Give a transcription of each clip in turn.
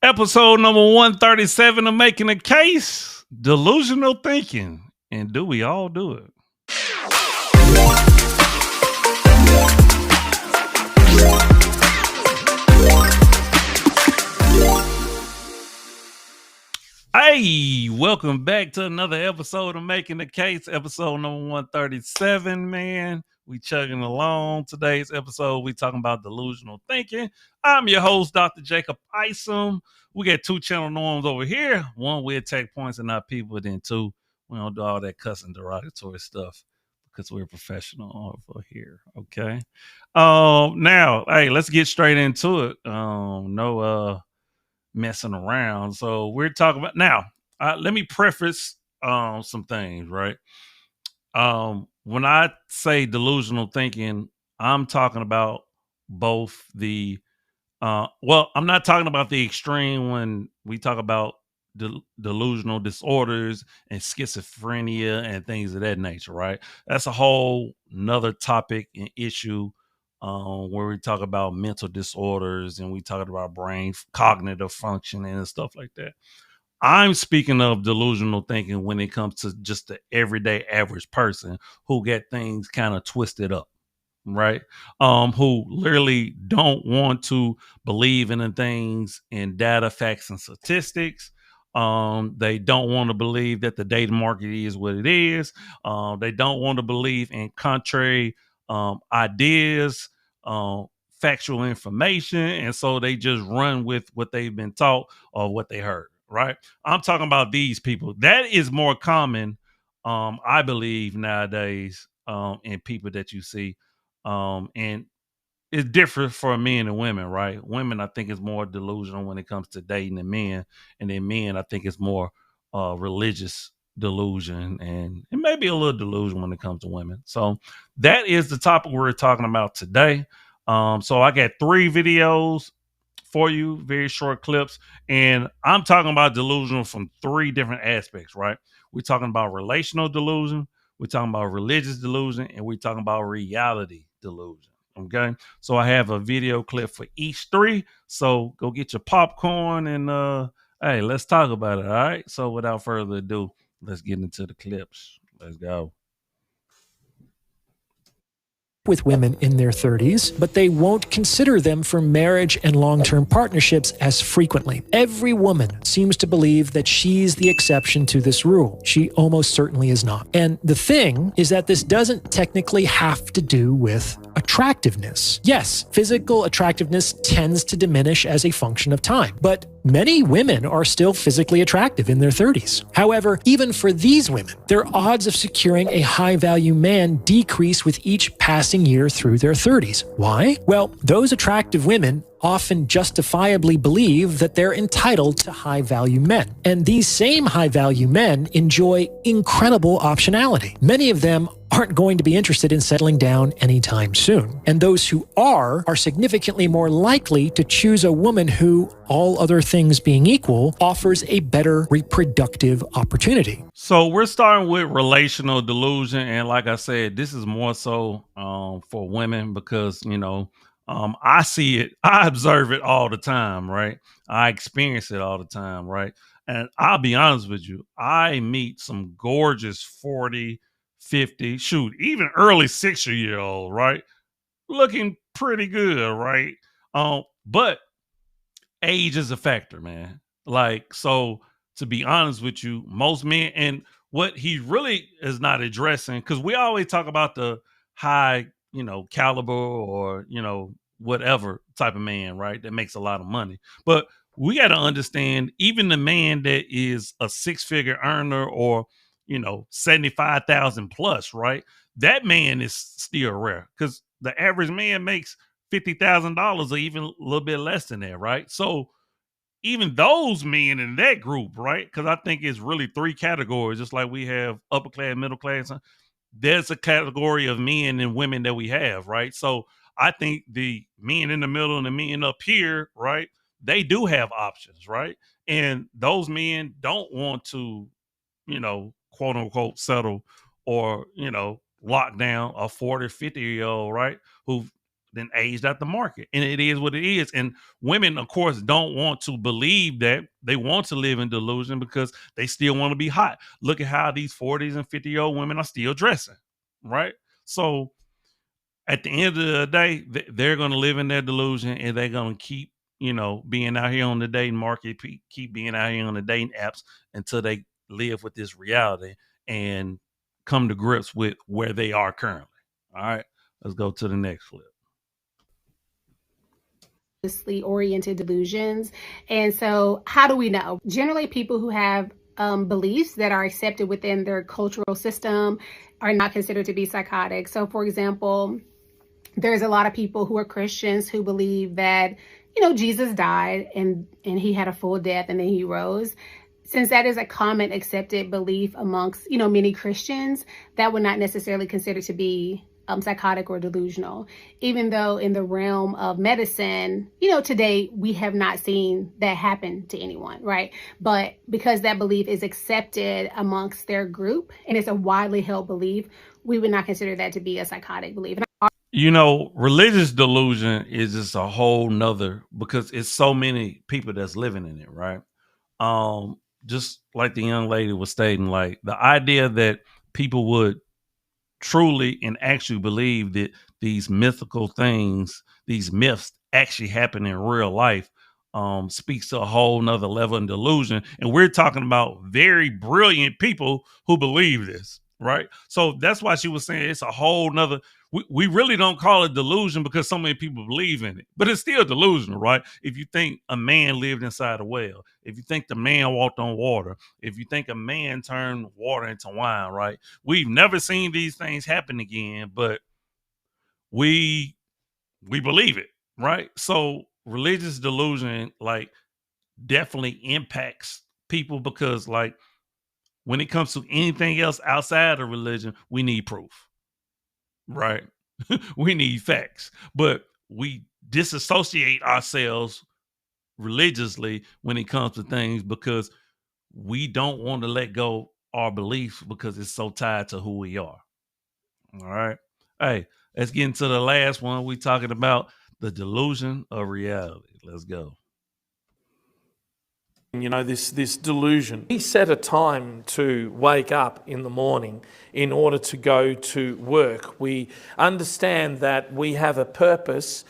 Episode number 137 of Making a Case, Delusional Thinking. And do we all do it? Hey, welcome back to another episode of Making the Case, episode number 137, man. We chugging along. Today's episode, we talking about delusional thinking. I'm your host, Dr. Jacob Isom. We got two channel norms over here. One, we attack points and not people. Then two, we don't do all that cussing derogatory stuff because we're professional over here. Okay. Now, hey, let's get straight into it. No messing around. So we're talking about now. Let me preface some things, right? When I say delusional thinking, I'm talking about both the I'm not talking about the extreme when we talk about delusional disorders and schizophrenia and things of that nature, right? That's a whole another topic and issue where we talk about mental disorders and we talk about brain cognitive functioning and stuff like that. I'm speaking of delusional thinking when it comes to just the everyday average person who get things kind of twisted up, right? Who literally don't want to believe in the things in data, facts, and statistics. They don't want to believe that the data market is what it is. They don't want to believe in contrary ideas, factual information, and so they just run with what they've been taught or what they heard. Right? I'm talking about these people. That is more common, I believe, nowadays, in people that you see and it's different for men and women, right? Women, I think, is more delusional when it comes to dating than men, and then men, I think, is more religious delusion, and it may be a little delusion when it comes to women. So that is the topic we're talking about today. So I got 3 videos for you, very short clips, and I'm talking about delusional from 3 different aspects, right? We're talking about relational delusion, we're talking about religious delusion, and we're talking about reality delusion. Okay. So I have a video clip for each 3. So go get your popcorn and hey, let's talk about it. All right. So without further ado, let's get into the clips. Let's go. With women in their 30s, but they won't consider them for marriage and long-term partnerships as frequently. Every woman seems to believe that she's the exception to this rule. She almost certainly is not. And the thing is that this doesn't technically have to do with attractiveness. Yes, physical attractiveness tends to diminish as a function of time, but many women are still physically attractive in their 30s. However, even for these women, their odds of securing a high-value man decrease with each passing year through their 30s. Why? Well, those attractive women often justifiably believe that they're entitled to high-value men. And these same high-value men enjoy incredible optionality. Many of them aren't going to be interested in settling down anytime soon. And those who are significantly more likely to choose a woman who, all other things being equal, offers a better reproductive opportunity. So we're starting with relational delusion. And like I said, this is more so for women because, I see it, I observe it all the time, right? I experience it all the time, right? And I'll be honest with you, I meet some gorgeous 40, 50, shoot, even early 60-year-old, right? Looking pretty good, right? But age is a factor, man. Like, so to be honest with you, most men, and what he really is not addressing, because we always talk about the high, caliber or, whatever type of man, right? That makes a lot of money. But we got to understand even the man that is a 6-figure earner or, 75,000 plus, right? That man is still rare because the average man makes $50,000 or even a little bit less than that, right? So even those men in that group, right? Because I think it's really 3 categories, just like we have upper class, middle class. There's a category of men and women that we have, right? So I think the men in the middle and the men up here, right? They do have options, right? And those men don't want to, quote unquote, settle or, lock down a 40, 50-year-old, right? Who then aged out the market. And it is what it is. And women, of course, don't want to believe that. They want to live in delusion because they still want to be hot. Look at how these 40s and 50-year-old women are still dressing, right? So at the end of the day, they're going to live in their delusion, and they're going to keep, being out here on the dating market, keep being out here on the dating apps until they live with this reality and come to grips with where they are currently. All right, let's go to the next flip. Oriented delusions. And so, how do we know? Generally, people who have beliefs that are accepted within their cultural system are not considered to be psychotic. So, for example, there's a lot of people who are Christians who believe that, Jesus died and he had a full death and then he rose. Since that is a common accepted belief amongst, many Christians, that would not necessarily consider to be psychotic or delusional, even though in the realm of medicine, today we have not seen that happen to anyone, right? But because that belief is accepted amongst their group and it's a widely held belief, we would not consider that to be a psychotic belief. Religious delusion is just a whole nother, because it's so many people that's living in it, right? Just like the young lady was stating, like the idea that people would truly and actually believe that these mythical things, these myths actually happen in real life, speaks to a whole nother level of delusion. And we're talking about very brilliant people who believe this, right? So that's why she was saying it's a whole nother. We really don't call it delusion because so many people believe in it, but it's still delusional, right? If you think a man lived inside a well, if you think the man walked on water, if you think a man turned water into wine, right? We've never seen these things happen again, but we believe it, right? So religious delusion, like, definitely impacts people because, like, when it comes to anything else outside of religion, we need proof, right? We need facts, but we disassociate ourselves religiously when it comes to things because we don't want to let go our beliefs because it's so tied to who we are. All right. Hey, let's get into the last one. We talking about the delusion of reality. Let's go. This delusion. We set a time to wake up in the morning in order to go to work. We understand that we have a purpose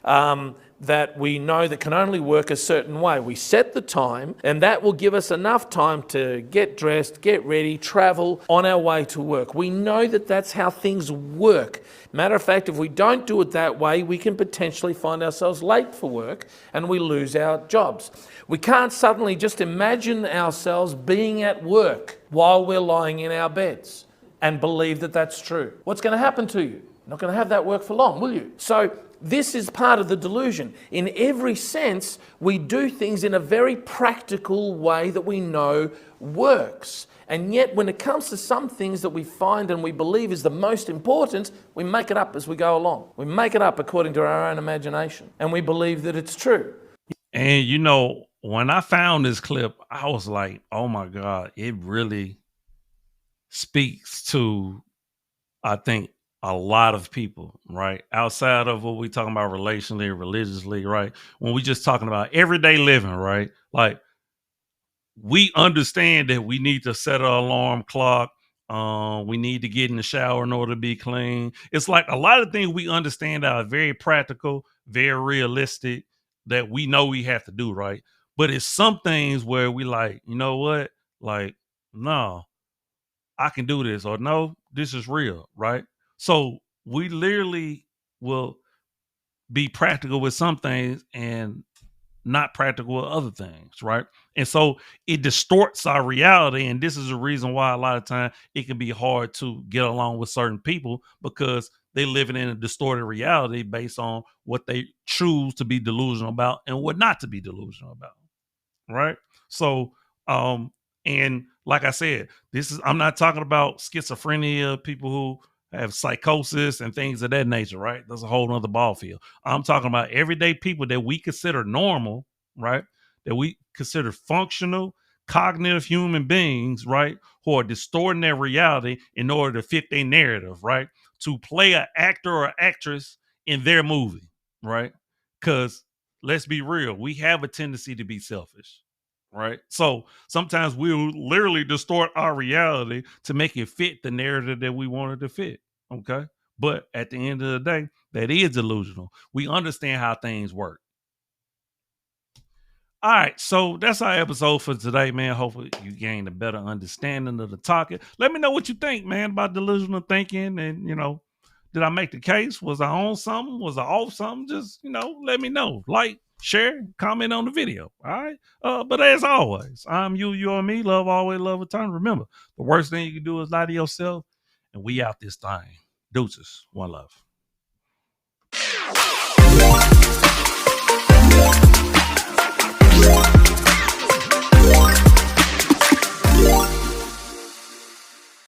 that we know that can only work a certain way. We set the time, and that will give us enough time to get dressed, get ready, travel on our way to work. We know that that's how things work. Matter of fact, if we don't do it that way, we can potentially find ourselves late for work and we lose our jobs. We can't suddenly just imagine ourselves being at work while we're lying in our beds and believe that that's true. What's going to happen to you? You're not going to have that work for long, will you? So this is part of the delusion. In every sense, we do things in a very practical way that we know works. And yet, when it comes to some things that we find and we believe is the most important, we make it up as we go along. We make it up according to our own imagination. And we believe that it's true. And, when I found this clip, I was like, oh my God, it really speaks to, I think, a lot of people, right? Outside of what we talking about relationally, religiously, right? When we just talking about everyday living, right? Like, we understand that we need to set an alarm clock. We need to get in the shower in order to be clean. It's like a lot of things we understand that are very practical, very realistic, that we know we have to do, right? But it's some things where we like, you know what? Like, no, I can do this, or no, this is real, right? So we literally will be practical with some things and not practical with other things, right? And so it distorts our reality. And this is the reason why a lot of time it can be hard to get along with certain people because they living in a distorted reality based on what they choose to be delusional about and what not to be delusional about. Right. So, and like I said, I'm not talking about schizophrenia, people who have psychosis and things of that nature, right? That's a whole nother ball field. I'm talking about everyday people that we consider normal, right? That we consider functional, cognitive human beings, right? Who are distorting their reality in order to fit their narrative, right? To play an actor or actress in their movie, right? Because let's be real, we have a tendency to be selfish, right? So sometimes we'll literally distort our reality to make it fit the narrative that we wanted to fit. Okay. But at the end of the day, that is delusional. We understand how things work. All right, so that's our episode for today, man. Hopefully, you gained a better understanding of the topic. Let me know what you think, man, about delusional thinking. And, did I make the case? Was I on something? Was I off something? Just, let me know. Like, share, comment on the video. All right. But as always, I'm you and me. Love, always love, return. Remember, the worst thing you can do is lie to yourself. And we out this thing. Deuces. One love.